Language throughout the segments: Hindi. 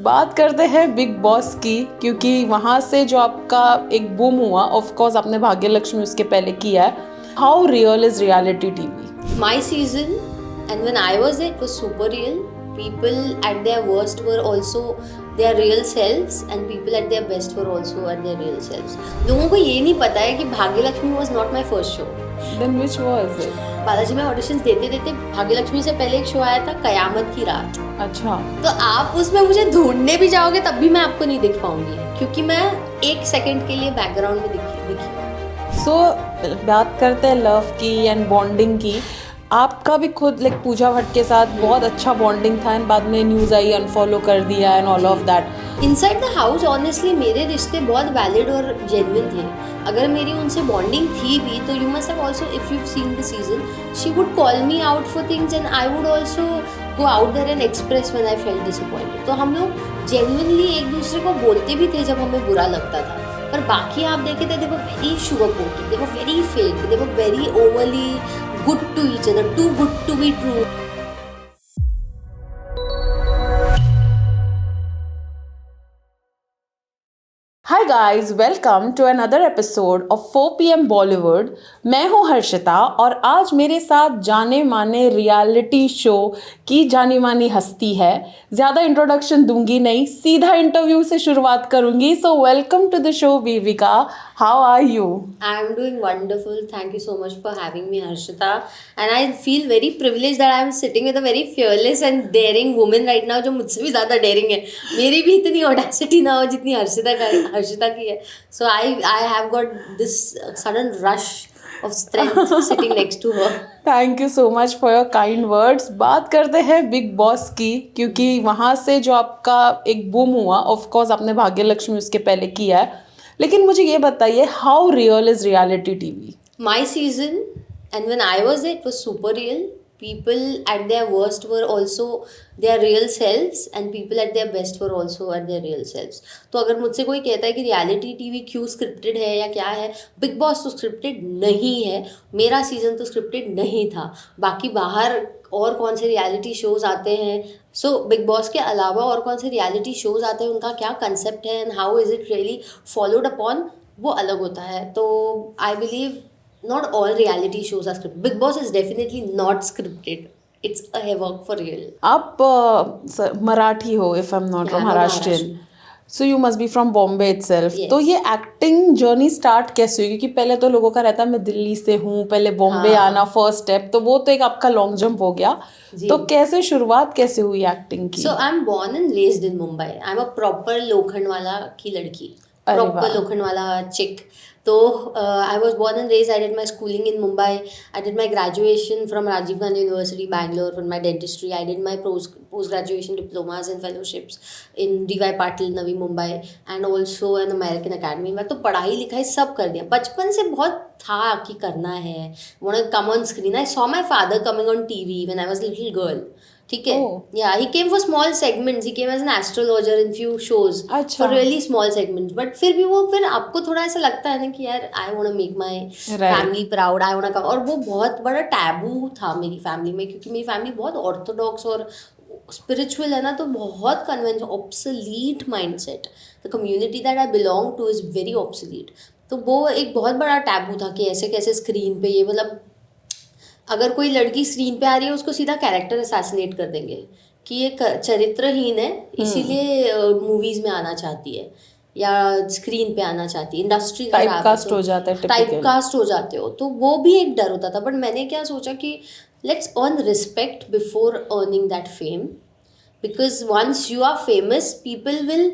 बात करते हैं बिग बॉस की, क्योंकि वहाँ से जो आपका एक बूम हुआ, ऑफ कोर्स आपने भाग्य लक्ष्मी उसके पहले किया है. How real is reality TV? My season, and when I was there, it was super real. People at their worst were also their real selves, and people at their best were also at their real selves. लोगों को ये नहीं पता है कि Bhagyalakshmi was not my first show. Then which was it? Balaji में ऑडिशंस देते देते भाग्यलक्ष्मी से पहले एक शो आया था कयामत की रात. अच्छा. तो आप उसमें मुझे ढूंढने भी जाओगे तब भी मैं आपको नहीं दिख पाऊंगी, क्योंकि मैं एक सेकंड के लिए बैकग्राउंड में दिखी. सो बात करते हैं लव की एंड बॉन्डिंग की. आपका भी खुद लाइक पूजा भट्ट के साथ बहुत अच्छा बॉन्डिंग था, एंड बाद में न्यूज़ आई अनफॉलो कर दिया and all of that. Inside the house honestly मेरे रिश्ते बहुत वैलिड और जेन्युइन थे. अगर मेरी उनसे बॉन्डिंग थी भी तो you must have also, if you seen the season, she would call me out for things and I would also go out there and express when I felt disappointed. तो हम लोग जेन्युइनली एक दूसरे को बोलते भी थे जब हमें बुरा लगता था. पर बाकी आप देखे थे, they were very sugar coated, they were very fake, they were very overly good to each other, too good to be true. Hi guys, welcome to another episode of 4 PM Bollywood. मैं हूँ हर्षिता और आज मेरे साथ जाने माने रियलिटी शो की जानी मानी हस्ती है. ज़्यादा इंट्रोडक्शन दूंगी नहीं, सीधा इंटरव्यू से शुरुआत करूंगी. So welcome to the show Vivika. How are you? I am doing wonderful. Thank you so much for having me, Harshita. And I feel very privileged that I am sitting with a very fearless and daring woman right now, जो मुझसे भी ज़्यादा daring है. मेरी भी इतनी audacity ना हो जितनी हर्षिता की है. So I have got this sudden rush of strength sitting next to her. Thank you so much for your kind words. बात करते हैं बिग बॉस की, क्योंकि वहाँ से जो आपका एक बूम हुआ, ऑफ कोर्स आपने भाग्य लक्ष्मी उसके पहले किया है. लेकिन मुझे ये बताइए, how real is reality TV? My season, and when I was there, it was super real. People at their worst were also their real selves, and people at their best were also at their real selves. तो अगर मुझसे कोई कहता है कि रियलिटी टीवी क्यों स्क्रिप्टेड है या क्या है, बिग बॉस तो स्क्रिप्टेड नहीं है. मेरा सीजन तो स्क्रिप्टेड नहीं था. बाकी बाहर और कौन से रियलिटी शोज आते हैं, सो बिग बॉस के अलावा और कौन से रियलिटी शोज आते हैं, उनका क्या कंसेप्ट है and how is it really followed upon, वो अलग होता है. तो I believe not all reality shows are scripted. Big Boss is definitely not scripted. It's a work for real. आप मराठी हो, if I am not wrong, Maharashtrian. So you must be from Bombay itself. तो ये एक्टिंग जर्नी स्टार्ट कैसे हुई? क्योंकि पहले तो लोगों का रहता है मैं दिल्ली से हूँ, पहले बॉम्बे आना फर्स्ट स्टेप, तो वो तो एक आपका लॉन्ग जंप हो गया. तो कैसे शुरुआत कैसे हुई एक्टिंग की? So I'm born and raised in Mumbai. I'm a proper Lokhandwala की लड़की, proper Lokhandwala chick. So I was born and raised. I did my schooling in Mumbai. I did my graduation from Rajiv Gandhi University, Bangalore, for my dentistry. I did my post-graduation diplomas and fellowships in D.Y. Patil, Navi Mumbai, and also an American Academy. मैं तो पढ़ाई लिखाई सब कर दिया. बचपन से बहुत था कि करना है. Want to come on screen. I saw my father coming on TV when I was a little girl. ठीक है. Yeah, he came for small segments. He came as an astrologer in few shows for really small segments. But फिर आपको थोड़ा ऐसा लगता है ना कि यार I want to make my family proud. I want to come. और वो बहुत बड़ा टैबू था मेरी फैमिली में, क्योंकि मेरी फैमिली बहुत ऑर्थोडॉक्स और स्पिरिचुअल है ना, तो बहुत convention, obsolete mindset. The community that I belong two is very obsolete. तो वो एक बहुत बड़ा टैबू था कि ऐसे कैसे स्क्रीन पे ये, मतलब अगर कोई लड़की स्क्रीन पे आ रही है उसको सीधा कैरेक्टर असैसिनेट कर देंगे कि ये चरित्रहीन है, इसीलिए मूवीज में आना चाहती है या स्क्रीन पे आना चाहती है. इंडस्ट्री टाइपकास्ट हो जाता है, टाइपकास्ट हो जाते हो. तो वो भी एक डर होता था. बट मैंने क्या सोचा कि let's earn respect before earning that fame, because once you are famous people will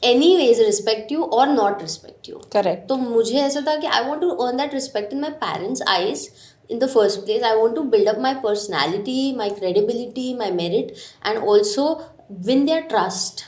anyways respect you or not respect you. Correct. तो मुझे ऐसा था कि I want to earn that respect in my parents' eyes. In the first place, I want to build up my personality, my credibility, my merit, and also win their trust,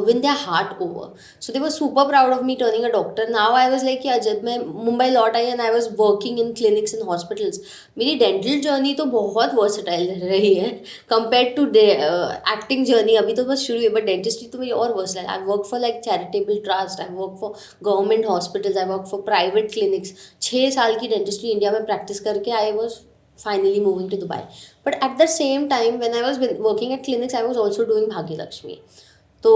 win their heart over. So they were super proud of me turning a doctor. Now I was like कि जब मैं मुंबई लौट आई and I was working in clinics and hospitals, मेरी डेंटल जर्नी तो बहुत वर्सटाइल रही है compared to एक्टिंग जर्नी. अभी तो बस शुरू है, बट डेंटिस्ट्री तो मेरी और versatile. I work for like charitable trust, I work for government hospitals, I work for private clinics. 6 साल की डेंटिस्ट्री इंडिया में प्रैक्टिस करके I was finally moving to Dubai. But at the same time, when I was working at clinics, I was also doing Bhagya Lakshmi. तो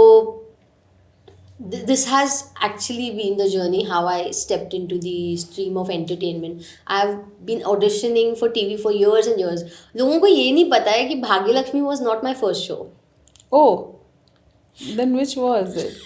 this has actually been the journey how I stepped into the stream of entertainment. I've been auditioning for TV for years and years. लोगों को ये नहीं पता है कि Bhagyalakshmi was not my first show. Oh, then which was it?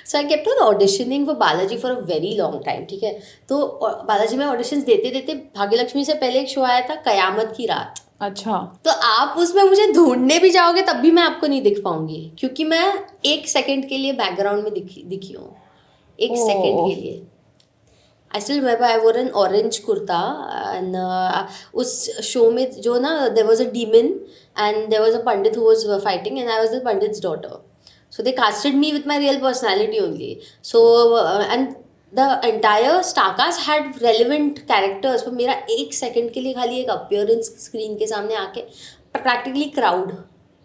So I kept on auditioning for Balaji for a very long time, ठीक है. तो बालाजी में ऑडिशंस देते देते भाग्यलक्ष्मी से पहले एक शो आया था कयामत की रात. अच्छा. तो आप उसमें मुझे ढूंढने भी जाओगे तब भी मैं आपको नहीं दिख पाऊंगी, क्योंकि मैं 1 सेकंड के लिए बैकग्राउंड में दिखी हूँ. 1 सेकंड के लिए. I still remember I wore an orange kurta and उस शो में जो ना there was a demon and there was a pandit who was fighting and I was the pandit's daughter. So they casted me with my real personality only. So and the entire Starcast had relevant characters. पर मेरा 1 सेकंड के लिए खाली एक appearance स्क्रीन के सामने आके practically crowd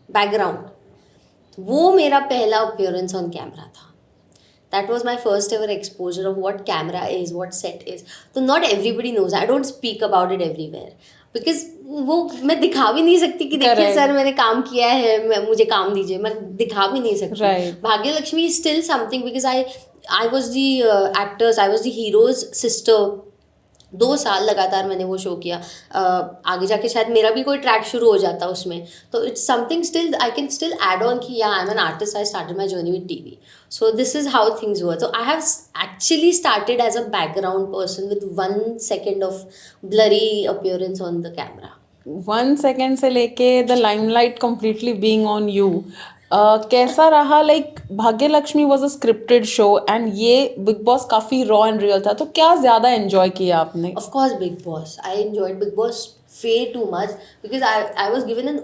background. वो मेरा पहला appearance on camera था. That was my first ever exposure of what camera is, what set is. So not everybody knows. I don't speak about it everywhere. Because वो मैं दिखा भी नहीं सकती कि देखिए सर मैंने काम किया है, मुझे काम दीजिए, मैं दिखा भी नहीं सकती. Bhagyalakshmi is still something because I was the actors, I was the heroes sister. 2 साल लगातार मैंने वो शो किया. आगे जाके शायद मेरा भी कोई ट्रैक शुरू हो जाता उसमें. तो it's something still I can still add on कि yeah I am an artist. I started my journey with TV. So this is how things were. So I have actually started as a background person with 1 second of blurry appearance on the camera. 1 second से लेके the limelight completely being on you. कैसा रहा? Like Bhagyalakshmi was a scripted show and ये बिग बॉस काफ़ी रॉ एंड रियल था, तो क्या ज़्यादा एंजॉय किया आपने? Of course Big Boss. I enjoyed Big Boss way too much because I was given an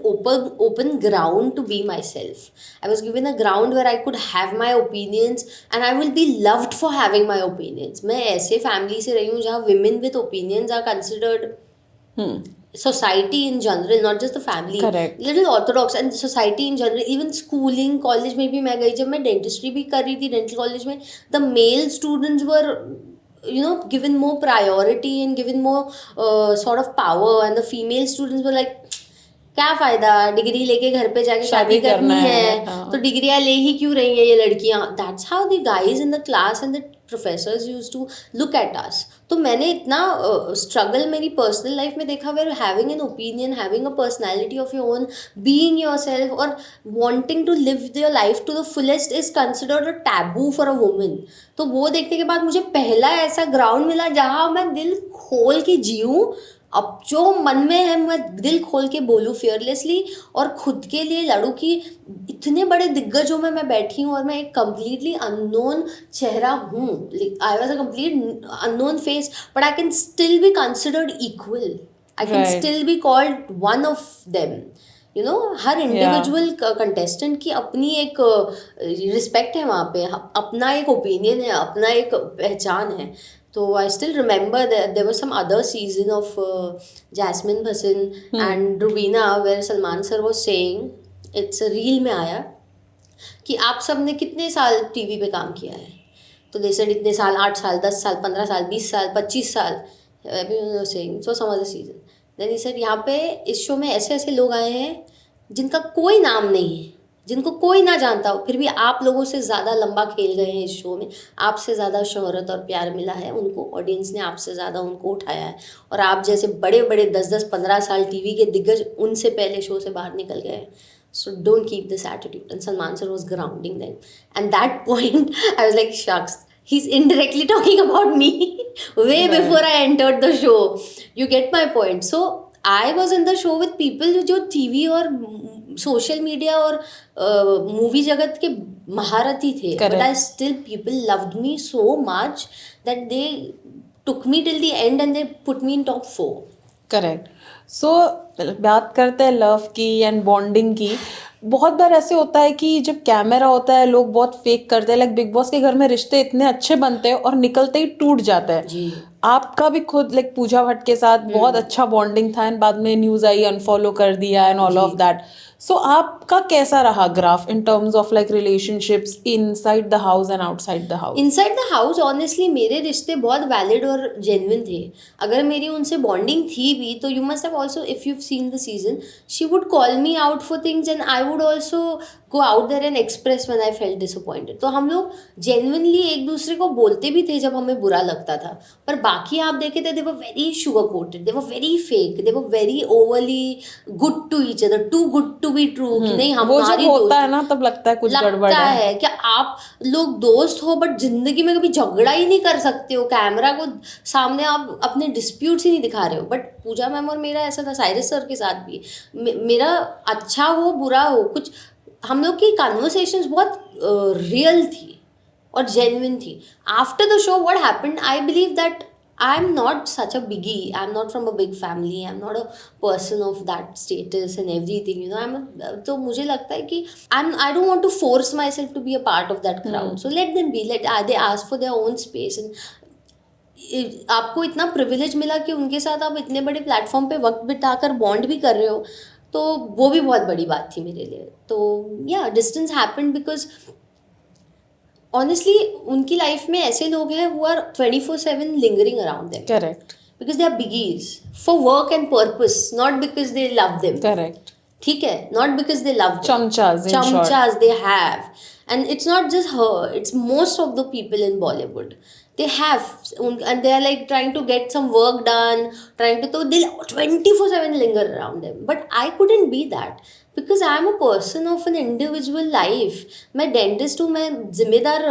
open ground to be myself. I was given a ground where I could have my opinions and I will be loved for having my opinions. मैं ऐसे फैमिली से रही हूँ जहाँ women with opinions are considered society in general, not just the family. Correct. Little orthodox and society in general. Even schooling, college में भी मैं गई, जब मैं डेंटिस्ट्री भी कर रही थी डेंटल कॉलेज में, the male students were given more priority and given more sort of power, and the female students were like क्या फायदा डिग्री लेके घर पे जाके शादी करनी है, तो डिग्रियां ले ही क्यों रही हैं ये लड़कियां. That's how the guys in the class and the professors used to look at us. तो मैंने इतना स्ट्रगल मेरी पर्सनल लाइफ में देखा where having an opinion, having a personality of your own, being yourself और wanting to live your life to the fullest is considered a taboo for a woman. तो वो देखने के बाद मुझे पहला ऐसा ग्राउंड मिला जहाँ मैं दिल खोल के जीऊँ. अब जो मन में है मैं दिल खोल के बोलूँ फियरलेसली और खुद के लिए लड़ूँ कि इतने बड़े दिग्गजों में मैं बैठी हूँ और मैं एक कम्प्लीटली अननोन चेहरा हूँ. I was a complete unknown face but I can still be considered equal. I can still be called one of them. Her individual contestant की अपनी एक रिस्पेक्ट है वहाँ पे, अपना एक ओपिनियन है, अपना एक पहचान है. So I still remember that there was some other season of Jasmine Bhasan and Rubina where Salman sir was saying, it's a reel में आया कि आप सब ने कितने साल टीवी पे काम किया है. तो they said इतने साल, 8 साल, 10 साल, 15 साल, 20 साल, 25 साल. Everyone was saying so some other season. Then he said यहाँ पे इस शो में ऐसे ऐसे लोग आए हैं जिनका कोई नाम नहीं है, जिनको कोई ना जानता हो, फिर भी आप लोगों से ज़्यादा लंबा खेल गए हैं इस शो में, आपसे ज़्यादा शोहरत और प्यार मिला है उनको, ऑडियंस ने आपसे ज़्यादा उनको उठाया है, और आप जैसे बड़े बड़े 10-10, 15 साल टीवी के दिग्गज उनसे पहले शो से बाहर निकल गए. So don't keep this attitude. And Salman sir was grounding them. And that point I was like Shakas, he's indirectly talking about me way before I entered the show. You get my point. So I was in the show with people जो टीवी और सोशल मीडिया और मूवी जगत के महारथी थे. But I still, people loved me so much that they took me till the end and they put me in top 4. Correct. सो बात करते हैं लव की एंड बॉन्डिंग की. बहुत बार ऐसे होता है कि जब कैमरा होता है लोग बहुत फेक करते हैं. लाइक बिग बॉस के घर में रिश्ते इतने अच्छे बनते हैं और निकलते ही टूट जाते हैं. जी. आपका भी खुद लाइक पूजा भट्ट के साथ बहुत अच्छा बॉन्डिंग था एंड बाद में न्यूज़ आई अनफॉलो कर दिया एंड ऑल ऑफ दैट. सो आपका कैसा रहा graph in terms of like relationships inside the house and outside the house? Inside the house honestly मेरे रिश्ते बहुत वैलिड और जेन्युइन थे. अगर मेरी उनसे बॉन्डिंग थी भी तो you must have also, if you seen the season, she would call me out for things and I would also go out there and express when I felt disappointed. तो हम लोग genuinely एक दूसरे को बोलते भी थे जब हमें बुरा लगता था, पर बाकी आप देखे थे they were very sugar coated, they were very fake, they were very overly good to each other, too good to be true कि नहीं वो जब हमारी होता है दोस्ती ना तब लगता है कुछ गड़बड़ लगता है। है कि आप लोग दोस्त हो बट जिंदगी में कभी झगड़ा ही नहीं कर सकते हो, कैमरा को सामने आप अपने डिस्प्यूट्स ही नहीं दिखा रहे हो। बट पूजा मैम और मेरा ऐसा था, साइरस सर के साथ भी मेरा अच्छा हो बुरा हो, कुछ हम लोग की कन्वर्सेशंस बहुत रियल थी और जेन्युइन थी। After the show what happened, I believe that I am not such a biggie. I am not from a big family. I am not a person of that status and everything. You know, तो मुझे लगता है कि I don't want to force myself to be a part of that crowd. So let them be. They ask for their own space. And आपको इतना प्रिविलेज मिला कि उनके साथ आप इतने बड़े प्लेटफॉर्म पे वक्त बिताकर बॉन्ड भी कर रहे हो, तो वो भी बहुत बड़ी बात थी मेरे लिए। तो या डिस्टेंस हैपेंड बिकॉज ऑनेस्टली उनकी लाइफ में ऐसे लोग हैं who are 24/7 lingering around them. Correct. Because they are biggies for work and purpose, not because they love them. Correct. ठीक है, not because they love them. Chamchas, in short. Chamchas they have, and it's not just her, it's most of the people in Bollywood. They have, and they are like trying to get some work done, trying to, so they'll 24/7 linger around them. But I couldn't be that because I am a person of an individual life. मैं डेंटिस्ट हूँ, मैं जिम्मेदार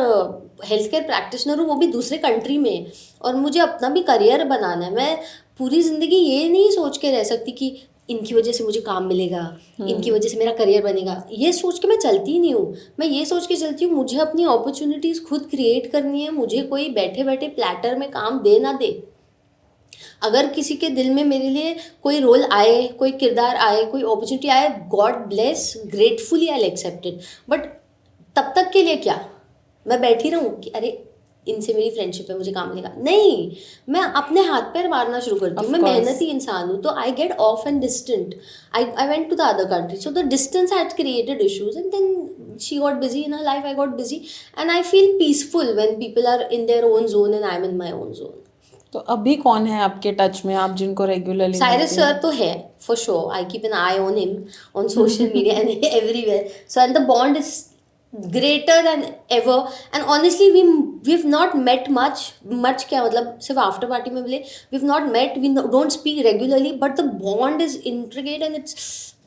हेल्थ केयर प्रैक्टिशनर हूँ, वो भी दूसरे कंट्री में, और मुझे अपना भी करियर बनाना है। मैं पूरी ज़िंदगी ये नहीं सोच के रह सकती कि इनकी वजह से मुझे काम मिलेगा, इनकी वजह से मेरा करियर बनेगा। ये सोच के मैं चलती ही नहीं हूँ। मैं ये सोच के चलती हूँ मुझे अपनी अपॉर्चुनिटीज़ खुद क्रिएट करनी है, मुझे कोई बैठे बैठे प्लेटर में काम दे ना दे। अगर किसी के दिल में मेरे लिए कोई रोल आए, कोई किरदार आए, कोई अपॉर्चुनिटी आए, God bless, gratefully I accept it. But तब तक के लिए क्या मैं बैठी रहूँ कि अरे इनसे मेरी फ्रेंडशिप है, मुझे काम मिलेगा? नहीं, मैं अपने हाथ पैर मारना शुरू करती हूँ। मैं मेहनती इंसान हूँ, तो I get off and distant. I went to the other country, so the distance had created issues, and then she got busy in her life, I got busy, and I feel peaceful when people are in their own zone and I am in my own zone. तो अभी कौन है आपके टच में, आप जिनको रेगुलरली? साइरस सर तो है for sure, I keep an I on him on social media and everywhere, so and the bond is greater than ever, and honestly we've not met much क्या मतलब सिर्फ आफ्टर पार्टी में मिले, we've not met, we don't speak regularly, but the bond is intricate and it's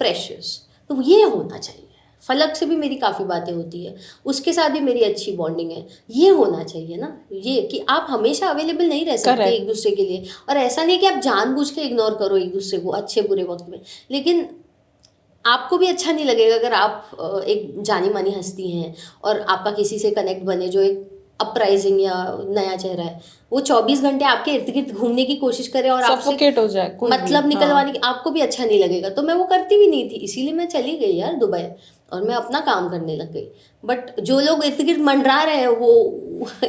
precious. तो ये होना चाहिए। फलक से भी मेरी काफ़ी बातें होती है, उसके साथ भी मेरी अच्छी बॉन्डिंग है। ये होना चाहिए ना, ये कि आप हमेशा अवेलेबल नहीं रह सकते एक दूसरे के लिए, और ऐसा नहीं कि आप जानबूझ के इग्नोर करो एक दूसरे को अच्छे बुरे वक्त में, लेकिन आपको भी अच्छा नहीं लगेगा अगर आप एक जानी मानी हस्ती हैं और आपका किसी से कनेक्ट बने जो एक अपराइजिंग या नया चेहरा है, वो 24 घंटे आपके इर्द गिर्द घूमने की कोशिश करे और आपसे हो जाए मतलब निकलवाने की, आपको भी अच्छा नहीं लगेगा। तो मैं वो करती भी नहीं थी, इसीलिए मैं चली गई यार दुबई और मैं अपना काम करने लग गई। बट जो लोग इर्द गिर्द मंडरा रहे हैं वो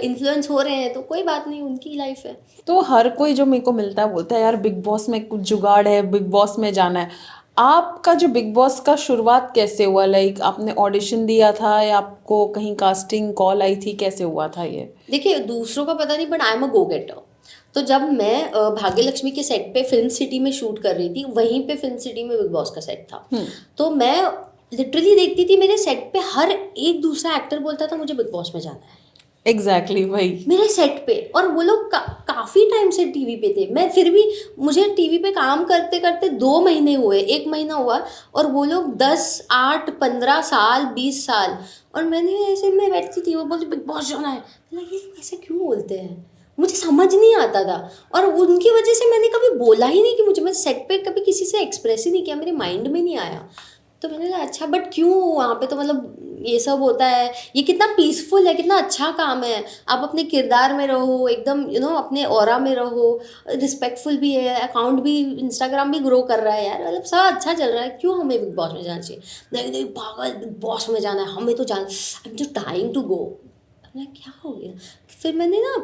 इन्फ्लुएंस हो रहे हैं, तो कोई बात नहीं, उनकी लाइफ है। तो हर कोई जो मेरे को मिलता है बोलता है यार बिग बॉस में कुछ जुगाड़ है, बिग बॉस में जाना है। आपका जो बिग बॉस का शुरुआत कैसे हुआ? लाइक आपने ऑडिशन दिया था या आपको कहीं कास्टिंग कॉल आई थी, कैसे हुआ था ये? देखिए दूसरों का पता नहीं, बट आई एम अ गो गेटर। तो जब मैं भाग्य लक्ष्मी के सेट पे फिल्म सिटी में शूट कर रही थी, वहीं पे फिल्म सिटी में बिग बॉस का सेट था, तो मैं लिटरली देखती थी मेरे सेट पे हर एक दूसरा एक्टर बोलता था मुझे बिग बॉस में जाना है। एग्जैक्टली वही मेरे सेट पे, और वो लोग काफ़ी टाइम से टीवी पे थे, मैं फिर भी, मुझे टीवी पे काम करते करते 2 महीने हुए, 1 महीना हुआ, और वो लोग 10, 8, 15 साल, 20 साल, और मैंने ऐसे में बैठती थी, वो बोलते बिग बॉस जाना है, ये ऐसे क्यों बोलते हैं, मुझे समझ नहीं आता था। और उनकी वजह से मैंने कभी बोला ही नहीं कि मुझे, मैं सेट पे कभी किसी से एक्सप्रेस ही नहीं किया, मेरे माइंड में नहीं आया। तो मैंने कहा अच्छा, बट क्यों वहाँ पे तो मतलब ये सब होता है, ये कितना पीसफुल है, कितना अच्छा काम है, आप अपने किरदार में रहो एकदम, अपने ऑरा में रहो, रिस्पेक्टफुल भी है, अकाउंट भी, इंस्टाग्राम भी ग्रो कर रहा है यार, मतलब सब अच्छा चल रहा है, क्यों हमें बिग बॉस में जाना चाहिए? नहीं नहीं पागल, बिग बॉस में जाना है, हमें तो जाना, I am just time to go. क्या हो गया? फिर मैंने ना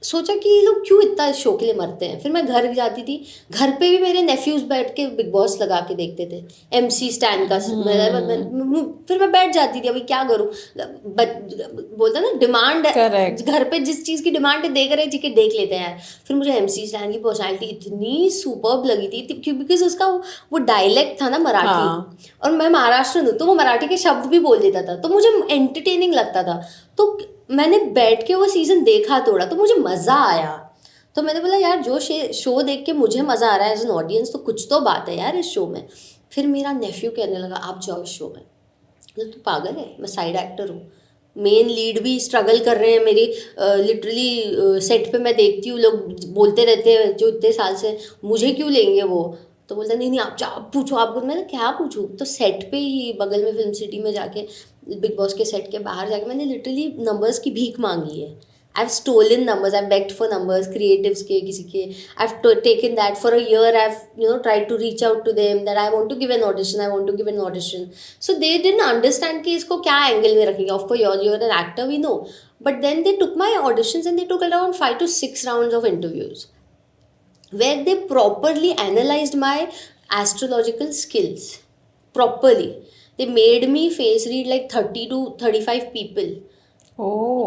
सोचा कि ये लोग क्यों इतना इस शो के लिए मरते हैं। फिर मैं घर जाती थी, घर पे भी मेरे नेफ्यूज बैठ के बिग बॉस लगा के देखते थे, MC स्टैन का। फिर मैं बैठ जाती थी, अभी क्या करूँ, बोलता ना डिमांड है, घर पे जिस चीज़ की डिमांड है देख रहे ठीक है देख लेते हैं। फिर मुझे MC स्टैन की पर्सनैलिटी इतनी सुपर्ब लगी थी क्यों, बिकॉज उसका वो डायलेक्ट था ना मराठी, और मैं महाराष्ट्र हूँ तो वो मराठी के शब्द भी बोल देता था, तो मुझे एंटरटेनिंग लगता था। तो मैंने बैठ के वो सीज़न देखा थोड़ा, तो मुझे मज़ा आया। तो मैंने बोला यार जो शो देख के मुझे मज़ा आ रहा है एज एन ऑडियंस, तो कुछ तो बात है यार इस शो में। फिर मेरा नेफ्यू कहने लगा आप जाओ इस शो में। मतलब तू पागल है, मैं साइड एक्टर हूँ, मेन लीड भी स्ट्रगल कर रहे हैं मेरी। लिटरली सेट पे मैं देखती हूँ लोग बोलते रहते हैं जो इतने साल से, मुझे क्यों लेंगे वो। तो बोलता नहीं नहीं आप जाओ पूछो आपको। मैंने क्या पूछूँ, तो सेट पे ही बगल में फिल्म सिटी में जाके, बिग बॉस के सेट के बाहर जाके मैंने लिटरली नंबर्स की भीख मांगी है। I've stolen numbers, I've begged for numbers, creatives के किसी के, I've taken that for a year, I've tried to reach out to them that I want to give an audition, I want to give an audition. So they didn't understand कि इसको क्या angle में रखेंगे. Of course you're an actor, we know. But then they took my auditions and they took around 5 to 6 rounds of interviews where they properly analyzed my astrological skills. Properly. They made me face read like 30 to 35 people.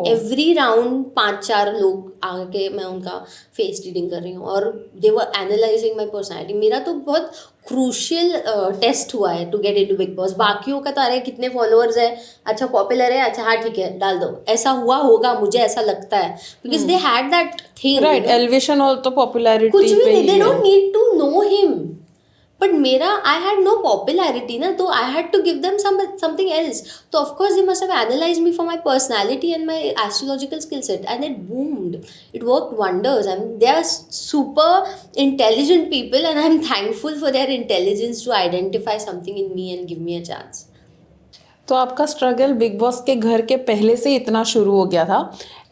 Every round 5-4 लोग आके मैं उनका फेस रीडिंग कर रही हूँ, और दे वर एनालाइजिंग माई पर्सनैलिटी। मेरा तो बहुत क्रूशियल टेस्ट हुआ है to get into Bigg Boss. बाकियों का तो अरे कितने फॉलोअर्स है, अच्छा पॉपुलर है, अच्छा हाँ ठीक है डाल दो, ऐसा हुआ होगा मुझे ऐसा लगता है, because they had that thing, right, elevation और तो पॉपुलैरिटी कुछ भी नहीं, they don't need to know him. But मेरा आई हैड नो पॉपुलैरिटी ना, तो I had to give them something else. तो of course they must have analysed me for my personality and my astrological skill set, and it boomed, it worked wonders, and they are super intelligent people and I am thankful for their intelligence to identify something in me and give me a chance. तो आपका स्ट्रगल बिग बॉस के घर के पहले से इतना शुरू हो गया था?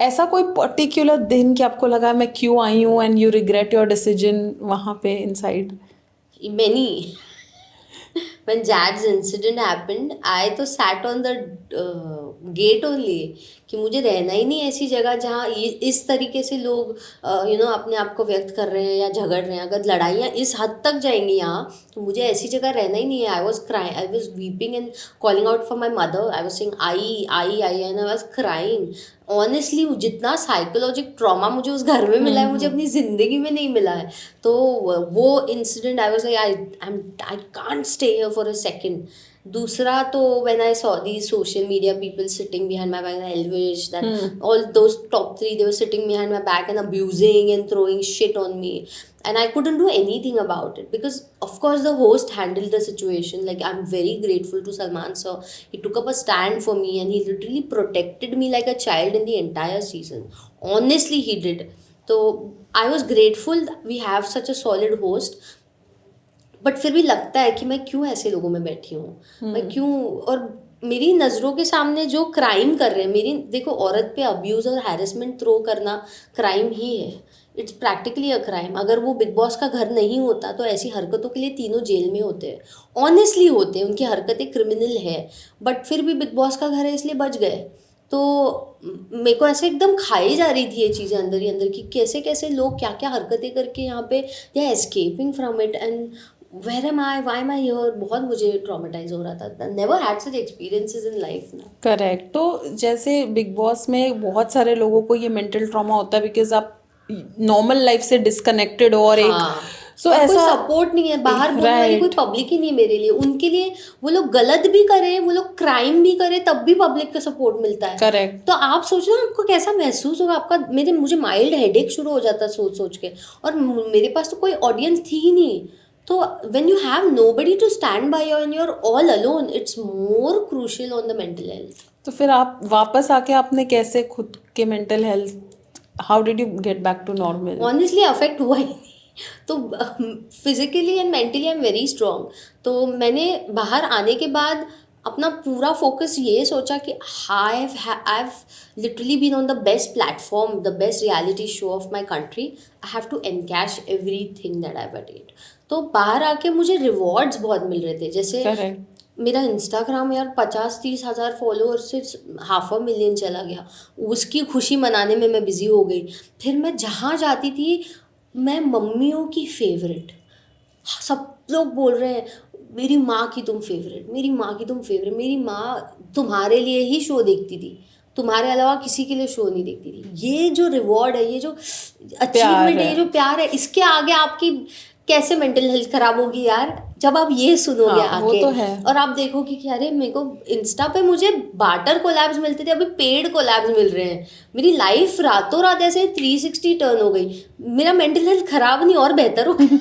ऐसा कोई पर्टिकुलर दिन कि आपको लगा मैं क्यों आई हूँ and you regret your decision वहाँ पे inside? Many. When Jad's incident happened, I तो sat on the gate only, कि मुझे रहना ही नहीं ऐसी जगह जहाँ इस तरीके से लोग अपने आप को व्यक्त कर रहे हैं या झगड़ रहे हैं। अगर लड़ाइयाँ इस हद तक जाएंगी यहाँ, तो मुझे ऐसी जगह रहना ही नहीं है। I was crying, I was weeping and calling out for my mother, I was saying I I I and I was crying. Honestly जितना साइकोलॉजिक ट्रॉमा मुझे उस घर में मिला है, मुझे अपनी ज़िंदगी में नहीं मिला है। तो वो incident I was like I can't stay here for a second. दूसरा तो when I saw the social media people sitting behind my back, Elvish that all those top 3 they were sitting behind my back and abusing and throwing shit on me, and I couldn't do anything about it because of course the host handled the situation. Like, I'm very grateful to Salman sir, he took up a stand for me and he literally protected me like a child in the entire season. Honestly he did. So I was grateful that we have such a solid host, but फिर भी लगता है कि मैं क्यों ऐसे लोगों में बैठी हूँ, मैं क्यों। और मेरी नज़रों के सामने जो क्राइम कर रहे हैं, मेरी देखो ऑर्त पे अब्यूज़ और हैरेसमेंट थ्रो करना क्राइम ही है, इट्स प्रैक्टिकली अ क्राइम। अगर वो बिग बॉस का घर नहीं होता तो ऐसी हरकतों के लिए तीनों जेल में होते हैं, ऑनेस्टली होते हैं, उनकी हरकतें क्रिमिनल है, बट फिर भी बिग बॉस का घर है इसलिए बच गए। तो मेरे को ऐसे एकदम खाई जा रही थी ये चीज़ें अंदर ही अंदर, कि कैसे कैसे लोग क्या क्या हरकतें करके यहाँ पे they are escaping from it, and where am I, why am I here, बहुत मुझे ट्रॉमेटाइज हो रहा था। never had such experiences in life ना। करेक्ट। तो जैसे बिग बॉस में बहुत सारे लोगों को ये मेंटल ट्रॉमा होता है बिकॉज आप नॉर्मल लाइफ से डिस्कनेक्टेड हो, और एक सो ऐसा सपोर्ट नहीं है, बाहर बोलने वाली कोई पब्लिक ही नहीं है मेरे लिए। उनके लिए वो लोग गलत भी करें, वो लोग क्राइम भी करें, तब भी पब्लिक का सपोर्ट मिलता है। करेक्ट। तो आप सोचो आपको कैसा महसूस होगा, आपका मुझे माइल्ड हेडेक शुरू हो जाता सोच सोच के, और मेरे पास तो कोई ऑडियंस थी ही नहीं। तो when you have nobody to stand by you and you're all alone, it's more crucial on the mental health. तो फिर आप वापस आके आपने कैसे खुद के mental health, how did you get back to normal? Honestly affect हुआ ही नहीं, तो physically and mentally I am very strong. तो मैंने बाहर आने के बाद अपना पूरा फोकस ये सोचा कि I have literally been on the best platform, the best reality show of my country, I have to encash everything that I attend. तो बाहर आके मुझे रिवॉर्ड्स बहुत मिल रहे थे, जैसे मेरा इंस्टाग्राम यार 50-30 हज़ार फॉलोअर्स से 500,000 चला गया। उसकी खुशी मनाने में मैं बिज़ी हो गई। फिर मैं जहाँ जाती थी, मैं मम्मियों की फेवरेट, सब लोग बोल रहे हैं मेरी माँ की तुम फेवरेट, मेरी माँ की तुम फेवरेट, मेरी माँ तुम्हारे लिए ही शो देखती थी, तुम्हारे अलावा किसी के लिए शो नहीं देखती थी। ये जो रिवॉर्ड है, ये जो अचीवमेंट है, ये जो प्यार है, इसके आगे आपकी कैसे मेंटल हेल्थ खराब होगी यार, जब आप ये सुनोगे हाँ, वो आके। तो है। और आप देखोगे कि अरे मेरे को इंस्टा पे मुझे बार्टर कोलैब्स मिलते थे, अभी पेड कोलैब्स मिल रहे हैं। मेरी लाइफ रातों रात ऐसे 360 टर्न हो गई। मेरा मेंटल हेल्थ खराब नहीं और बेहतर हो गया।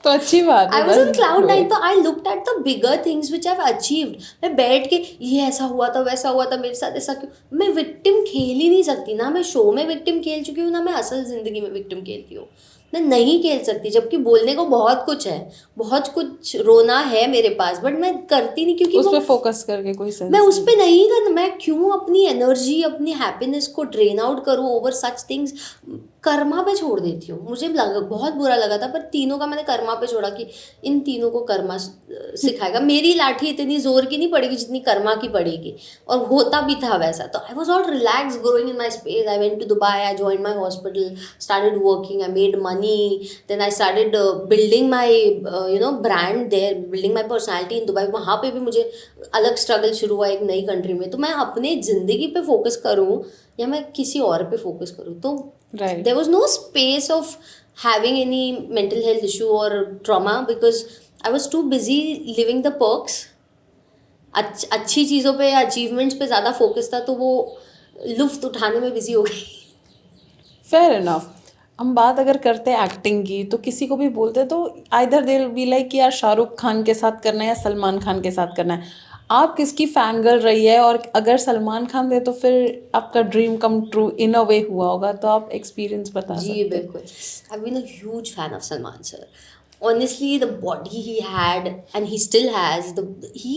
तो अच्छी बात है। I was on cloud nine, great. तो I looked at the bigger things which I achieved. मैं बैठ के ये ऐसा हुआ था, वैसा हुआ था, मेरे साथ ऐसा क्यों। मैं विक्टिम खेल ही नहीं सकती ना, मैं शो में विक्टिम खेल चुकी हूँ ना मैं असल जिंदगी में विक्टिम खेलती हूँ। मैं नहीं खेल सकती, जबकि बोलने को बहुत कुछ है, बहुत कुछ रोना है मेरे पास, बट मैं करती नहीं क्योंकि उस पे फोकस करके कोई सेंस मैं उस पे नहीं करना। मैं क्यों अपनी एनर्जी, अपनी हैप्पीनेस को ड्रेन आउट करूँ ओवर सच थिंग्स। कर्मा पे छोड़ देती हूँ। मुझे लगा, बहुत बुरा लगा था, पर तीनों का मैंने कर्मा पे छोड़ा कि इन तीनों को कर्मा सिखाएगा। मेरी लाठी इतनी जोर की नहीं पड़ेगी जितनी कर्मा की पड़ेगी, और होता भी था वैसा। तो I was all relax, growing in my space. I went to Dubai, I join my hospital, started working, I made money, then I started building my brand there, building my personality in Dubai. वहाँ पे भी मुझे अलग स्ट्रगल शुरू हुआ एक नई कंट्री में। तो मैं अपने ज़िंदगी पे फोकस करूँ या मैं किसी और पे फोकस करूँ, तो there was no space of having any mental health issue और trauma, because I was too busy living the perks. अच्छी चीज़ों पे, अचीवमेंट्स पे ज़्यादा फोकस था, तो वो लुफ्त उठाने में बिजी हो गई। Fair enough. हम बात अगर करते हैं एक्टिंग की, तो किसी को भी बोलते हैं तो either they will be like कि यार शाहरुख खान के साथ करना है या सलमान खान के साथ करना है। आप किसकी फैन गर्ल रही है, और अगर सलमान खान दे तो फिर आपका ड्रीम कम ट्रू इन अ वे हुआ होगा, तो आप एक्सपीरियंस बता जी सकते हैं। बिल्कुल। I been a huge fan of Salman sir. Honestly, the body he had and he still has, he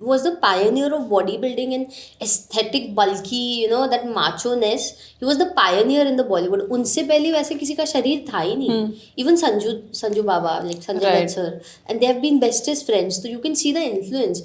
was the pioneer of bodybuilding and aesthetic bulky, that macho-ness. He was the pioneer in the Bollywood. उनसे पहले वैसे किसी का शरीर था ही नहीं. Even Sanju Baba, like Sanjay Dutt sir, and they have been bestest friends. So you can see the influence,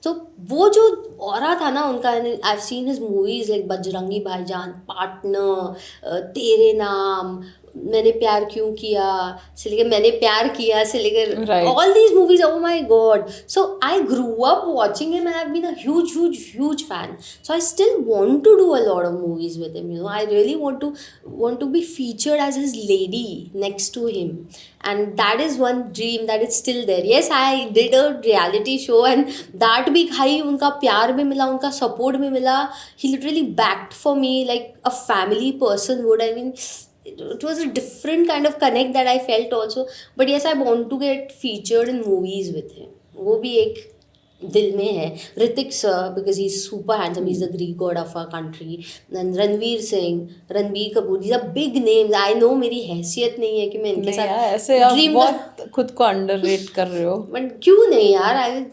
तो वो जो ऑरा था ना उनका, I've seen his movies like Bajrangi भाईजान, पार्टनर, तेरे नाम, मैंने प्यार क्यों किया से लेकर मैंने प्यार किया से लेकर all these movies. Oh my god, so I grew up watching him and I've been a huge fan. So I still want to do a lot of movies with him. I really want to be featured as his lady next to him, and that is one dream that is still there. Yes, I did a reality show and that भी खाई, उनका प्यार भी मिला, उनका सपोर्ट भी मिला. He literally backed for me like a family person would. I mean, it was a different kind of connect that I felt also. But yes, I want to get featured in movies with him. वो भी एक दिल में है. Hrithik sir, because he's super handsome, he's the Greek god of our country. And Ranveer Singh, Ranbir Kapoor, these are big names. I know मेरी हैसियत नहीं है कि मैं इनके साथ ऐसे आप बहुत खुद को अंडररेट कर रहे हो. बट क्यों नहीं यार,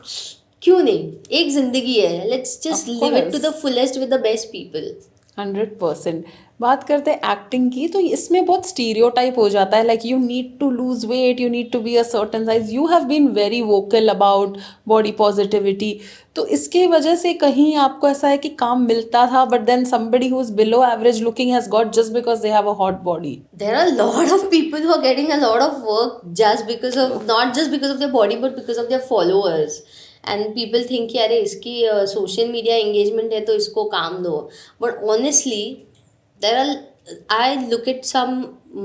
क्यों नहीं, एक जिंदगी है, let's just live it to the fullest with the best people. 100%. बात करते हैं एक्टिंग की, तो इसमें बहुत स्टीरियोटाइप हो जाता है, like you need to lose weight, you need to be a certain size. You have been very vocal about body positivity, तो इसके वजह से कहीं आपको ऐसा है कि काम मिलता था, but then somebody who is below average looking has got just because they have a hot body. There are a lot of people who are getting a lot of work just because of, not just because of their body but because of their followers. And people think कि अरे इसकी सोशल मीडिया एंगेजमेंट है तो इसको काम दो. But honestly, there are, I look at some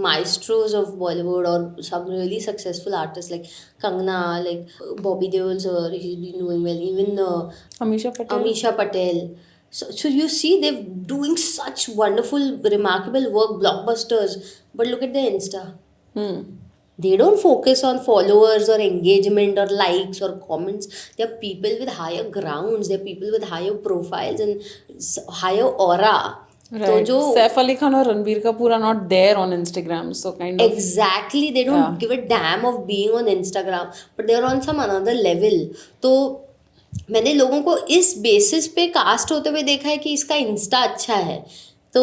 maestros of Bollywood or some really successful artists like Kangana, like Bobby Deol sir, he's been doing well. Even Amisha Patel. So you see, they're doing such wonderful, remarkable work, blockbusters. But look at their Insta. They don't focus on followers or engagement or likes or comments. They are people with higher grounds. They are people with higher profiles and higher aura. Right. तो जो सैफ अली खान और Ranbir Kapoor are not there on Instagram, so kind of exactly, they don't give a damn of being on Instagram, but they are on some another level. तो मैंने लोगों को इस बेसिस पे कास्ट होते हुए देखा है कि इसका इंस्टा अच्छा है, तो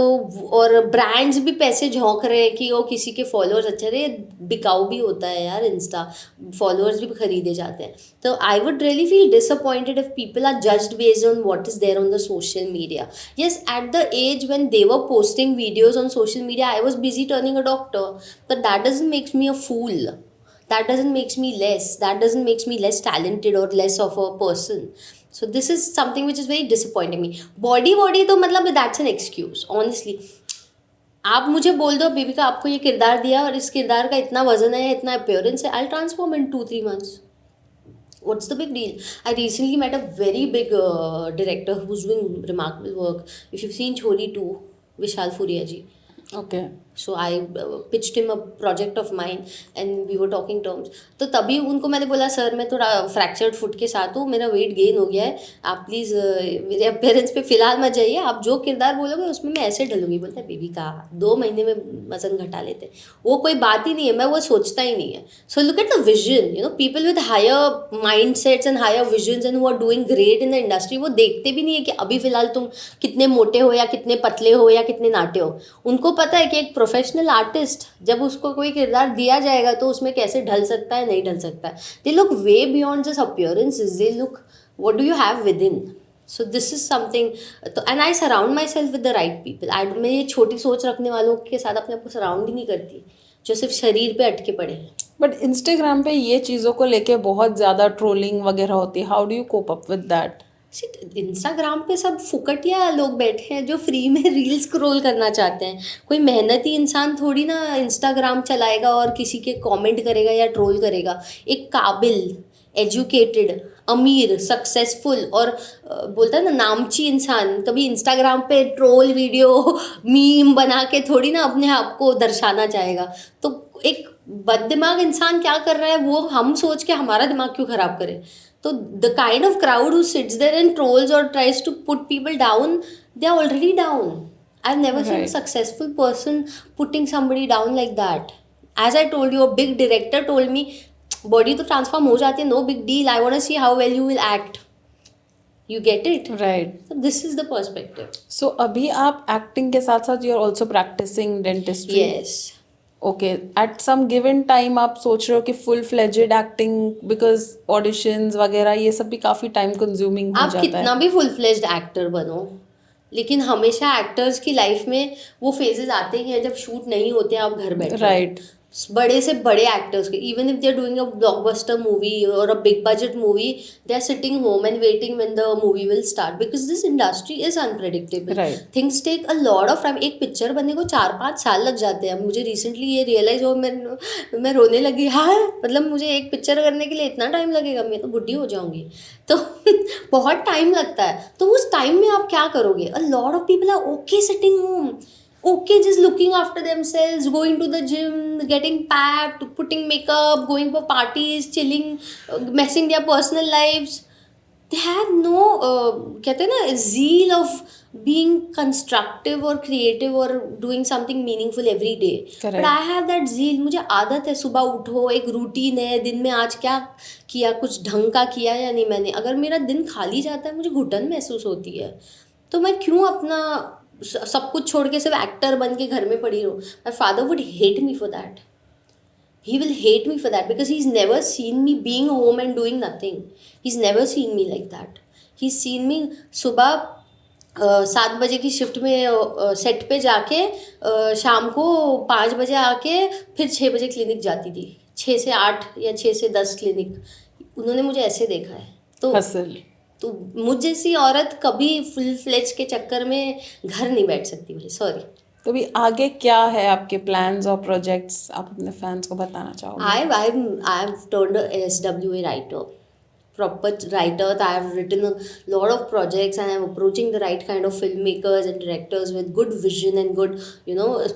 और ब्रांड्स भी पैसे झोंक रहे हैं कि वो किसी के फॉलोअर्स अच्छे रहे, बिकाऊ भी होता है यार इंस्टा, फॉलोअर्स भी खरीदे जाते हैं. तो I would really feel disappointed if people are judged based on what is there on the social media. Yes, at the age when they were posting videos on social media, I was busy turning a doctor, but that doesn't make me a fool. That doesn't makes me less. That doesn't makes me less talented or less of a person. So this is something which is very disappointing me. Body तो मतलब that's an excuse. Honestly, आप मुझे बोल दो बेबिका आपको ये किरदार दिया और इस किरदार का इतना वजन है, इतना अपीयरेंस है, I'll transform in 2-3 months. What's the big deal? I recently met a very big director who's doing remarkable work. If you've seen Choli 2, Vishal Furia ji. Okay. So I pitched him a project of mine and we were talking terms. तो तभी उनको मैंने बोला सर मैं थोड़ा फ्रैक्चर्ड फुट के साथ हूँ, मेरा वेट गेन हो गया है, आप प्लीज़ मेरे अपीयरेंस पे फ़िलहाल मत जाइए, आप जो किरदार बोलोगे उसमें मैं ऐसे ढलूंगी. बोलता है बेबी का 2 महीने में वजन घटा लेते हैं, वो कोई बात ही नहीं है, मैं वो सोचता ही नहीं है. So look at the vision, you know people with higher mindsets and higher visions and who are doing great in the industry, वो देखते भी नहीं है कि अभी फ़िलहाल तुम कितने मोटे हो या कितने पतले हो या कितने नाटे हो. उनको पता है कि एक प्रोफेशनल आर्टिस्ट जब उसको कोई किरदार दिया जाएगा तो उसमें कैसे ढल सकता है, नहीं ढल सकता है. They look way beyond just appearances, they look what do you have within. So this is something. तो and I surround myself with the right people. मैं ये छोटी सोच रखने वालों के साथ अपने आप को सराउंड ही नहीं करती जो सिर्फ शरीर पे अटके पड़े हैं. बट इंस्टाग्राम पे ये चीज़ों को लेके बहुत ज़्यादा ट्रोलिंग वगैरह होती है. How do you cope up with that? Instagram पे सब फुकटिया लोग बैठे हैं जो फ्री में रील स्क्रॉल करना चाहते हैं. कोई मेहनती इंसान थोड़ी ना इंस्टाग्राम चलाएगा और किसी के कमेंट करेगा या ट्रोल करेगा. एक काबिल, एजुकेटेड, अमीर, सक्सेसफुल और बोलता है ना नामची इंसान कभी इंस्टाग्राम पे ट्रोल वीडियो मीम बना के थोड़ी ना अपने आप को दर्शाना चाहेगा. तो एक बददिमाग इंसान क्या कर रहा है वो हम सोच के हमारा दिमाग क्यों ख़राब करें. So the kind of crowd who sits there and trolls or tries to put people down, they are already down. I've never seen a successful person putting somebody down like that. As I told you, a big director told me, body to transform हो जाती है, no big deal. I want to see how well you will act. You get it? Right. So this is the perspective. So अभी आप acting के साथ साथ you are also practicing dentistry. Yes. Okay. At some given time आप सोच रहे हो कि full fledged acting, because auditions वगैरह ये सब भी काफ़ी टाइम कंज्यूमिंग हो आप जाता है. कितना भी फुल फ्लेज्ड एक्टर बनो, लेकिन हमेशा एक्टर्स की लाइफ में वो फेजेस आते ही हैं जब शूट नहीं होते आप घर बैठे. राइट. बड़े से बड़े एक्टर्स के, even if they are doing a blockbuster movie और a big budget movie, they are sitting home and waiting when the movie will start because this industry is unpredictable. Right. Things take a lot of time. एक पिक्चर बनने को 4-5 साल लग जाते हैं. मुझे रिसेंटली ये रियलाइज हो, मैं रोने लगी. हाँ मतलब मुझे एक पिक्चर करने के लिए इतना टाइम लगेगा, मैं तो बुढ़ी हो जाऊंगी. तो बहुत टाइम लगता है. तो उस टाइम में आप क्या करोगे? A lot of people are okay sitting home, okay just looking after themselves, going to the gym, getting packed, putting makeup, going for parties, chilling, messing their personal lives. They have no कहते हैं ना zeal of being constructive or creative or doing something meaningful every day. Correct. But I have that zeal. मुझे आदत है सुबह उठो, एक रूटीन है, दिन में आज क्या किया, कुछ ढंग का किया या नहीं मैंने. अगर मेरा दिन खाली जाता है मुझे घुटन महसूस होती है. तो मैं क्यों अपना सब कुछ छोड़ के सिर्फ एक्टर बन के घर में पड़ी रहूँ. My father would hate me for that. He will hate me for that because he's never seen me being home and doing nothing. He's never seen me like that. He's seen me सुबह 7 बजे की शिफ्ट में सेट पे जाके शाम को 5 बजे आके फिर 6 बजे क्लिनिक जाती थी. 6 से 8 या 6 से 10 क्लिनिक. उन्होंने मुझे ऐसे देखा है. तो मुझ जैसी औरत कभी फुल फ्लेज के चक्कर में घर नहीं बैठ सकती भाई. सॉरी. तो भी आगे क्या है आपके प्लान्स और प्रोजेक्ट्स, आप अपने फैंस को बताना चाहोगे? I have turned a SWA writer, proper writer. I have written a lot of projects and I'm approaching the right kind of filmmakers and directors with good vision and good,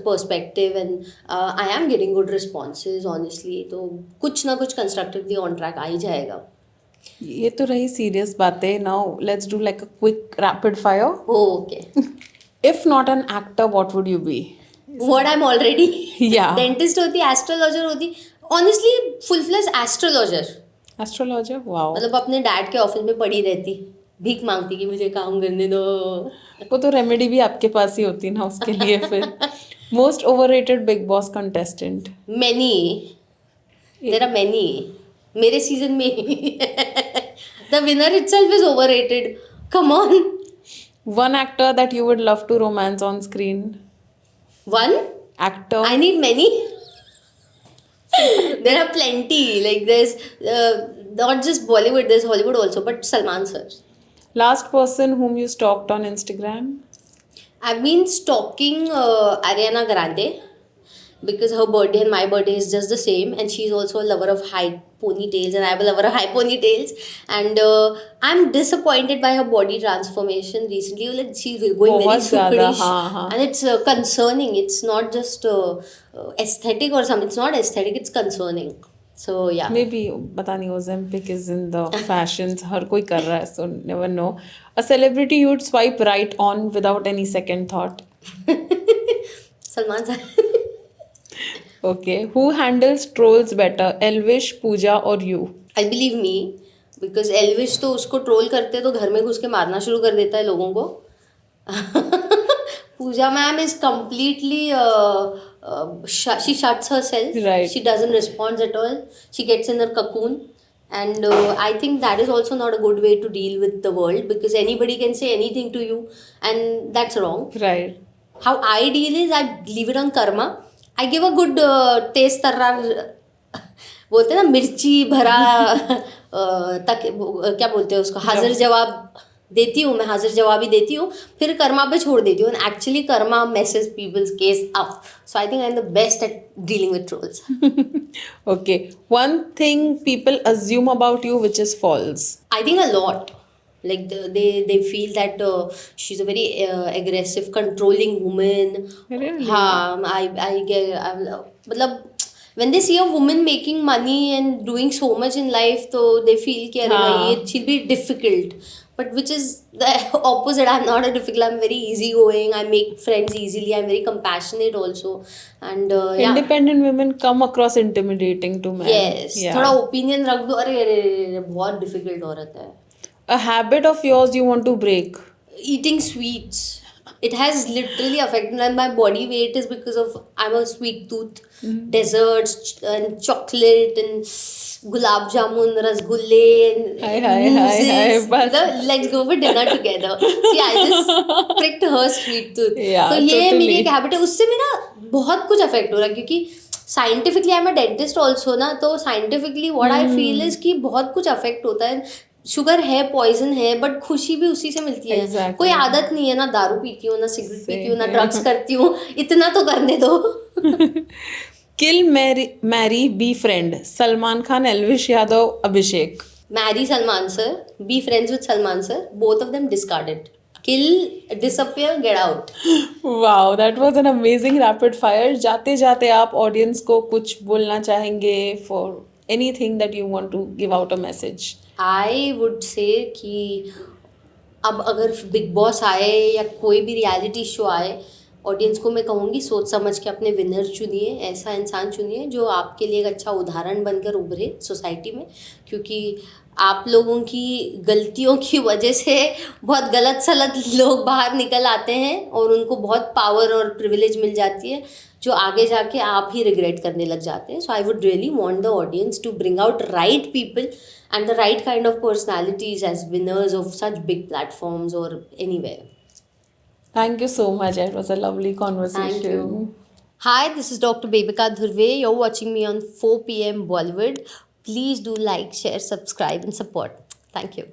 perspective, and I am getting good responses honestly. तो कुछ ना कुछ constructively on track आ ही जाएगा. ये तो रही सीरियस बातें. Now let's do like a quick rapid fire. Okay. If not an actor, what would you be? What I'm already. Yeah. Dentist होती, एस्ट्रोलॉजर होती. Honestly full fledge astrologer. Astrologer? Wow. मतलब अपने डैड के ऑफिस में पड़ी रहती. भीख मांगती कि मुझे काम करने दो. वो तो रेमेडी भी आपके पास ही होती ना उसके लिए फिर. Most overrated big boss contestant. Many. There are many. मेरे सीजन में the winner itself is overrated. Come on. One actor that you would love to romance on screen. One? Actor. I need many. There are plenty. Like there's not just Bollywood, there's Hollywood also, but Salman sir. Last person whom you stalked on Instagram. I've been stalking Ariana Grande because her birthday and my birthday is just the same, and she's also a lover of high ponytails, and I'm a lover of high ponytails. And I'm disappointed by her body transformation recently. Like she's going very बहुत ज़्यादा, sukrish, हाँ. and it's concerning. It's not just aesthetic or something. It's not aesthetic. It's concerning. So yeah. Maybe पता नहीं Ozempic is in the fashions. हर कोई कर रहा है, so never know. A celebrity you'd swipe right on without any second thought. Salman sir. Okay. Who handles trolls better, Elvish, Pooja or you? I believe me, because Elvish तो उसको ट्रोल करते तो घर में घुस के मारना शुरू कर देता है लोगों को. Pooja ma'am is completely she shuts herself. Right. She doesn't respond at all. She gets in her cocoon. And I think that is also not a good way to deal with the world, because anybody can say anything to you, and that's wrong. Right. How I deal is I leave it on karma. I give a good taste तर्रार बोलते हैं ना, मिर्ची भरा तक क्या बोलते हैं उसको, हाजिर जवाब देती हूँ मैं, हाजिर जवाबी देती हूँ, फिर कर्मा पे छोड़ देती हूँ. And actually Karma messes people's case up. So I think I'm the best at dealing with trolls. Okay. One thing people assume about you which is false. I think a lot. Like they feel that she's a very aggressive, controlling woman. Really? हाँ, I get मतलब when they see a woman making money and doing so much in life, so they feel कि अरे भाई she'll be difficult. But which is the opposite. I'm not a difficult. I'm very easygoing. I make friends easily. I'm very compassionate also. And yeah. Independent women come across intimidating to men. Yes. Yeah. थोड़ा opinion रख दो, अरे बहुत difficult औरत है. A habit of yours you want to break. Eating sweets. It has literally affected my body weight is because of I'm a sweet tooth. Desserts and chocolate and gulab jamun, rasgulle and mousses. Let's go for dinner together. See, I just pricked her sweet tooth. Yeah, तो ये totally. मेरी एक हैबिट है. उससे मेरा बहुत कुछ अफेक्ट हो रहा है, क्योंकि scientifically I am a dentist also ना, तो scientifically what I feel is कि बहुत कुछ अफेक्ट होता है. शुगर है, पॉइजन है, बट खुशी भी उसी से मिलती है. Exactly. कोई आदत नहीं है ना, दारू पीती हूँ ना, सिगरेट पीती हूँ ना, ड्रग्स करती हूँ, इतना तो करने दो. Kill, marry, be friend. Salman Khan, Elvish Yadav, Abhishek. Marry Salman sir, be friends with Salman sir, both of them discarded. Kill, disappear, get out. Wow, that was an amazing rapid fire. जाते जाते आप ऑडियंस को कुछ बोलना चाहेंगे for anything that you want to give out a message? I would say कि अब अगर बिग बॉस आए या कोई भी रियलिटी शो आए, ऑडियंस को मैं कहूँगी सोच समझ के अपने विनर चुनिए. ऐसा इंसान चुनिए जो आपके लिए एक अच्छा उदाहरण बनकर उभरे सोसाइटी में, क्योंकि आप लोगों की गलतियों की वजह से बहुत गलत सलत लोग बाहर निकल आते हैं और उनको बहुत पावर और प्रिविलेज मिल जाती है, जो आगे जाके आप ही रिग्रेट करने लग जाते हैं. So I would really want the audience to bring out right people and the right kind of personalities as winners of such big platforms or anywhere. Thank you so much. It was a lovely conversation. Thank you. Hi, this is Dr. Bebika Dhurve. You're watching me on 4 p.m. Bollywood. Please do like, share, subscribe and support. Thank you.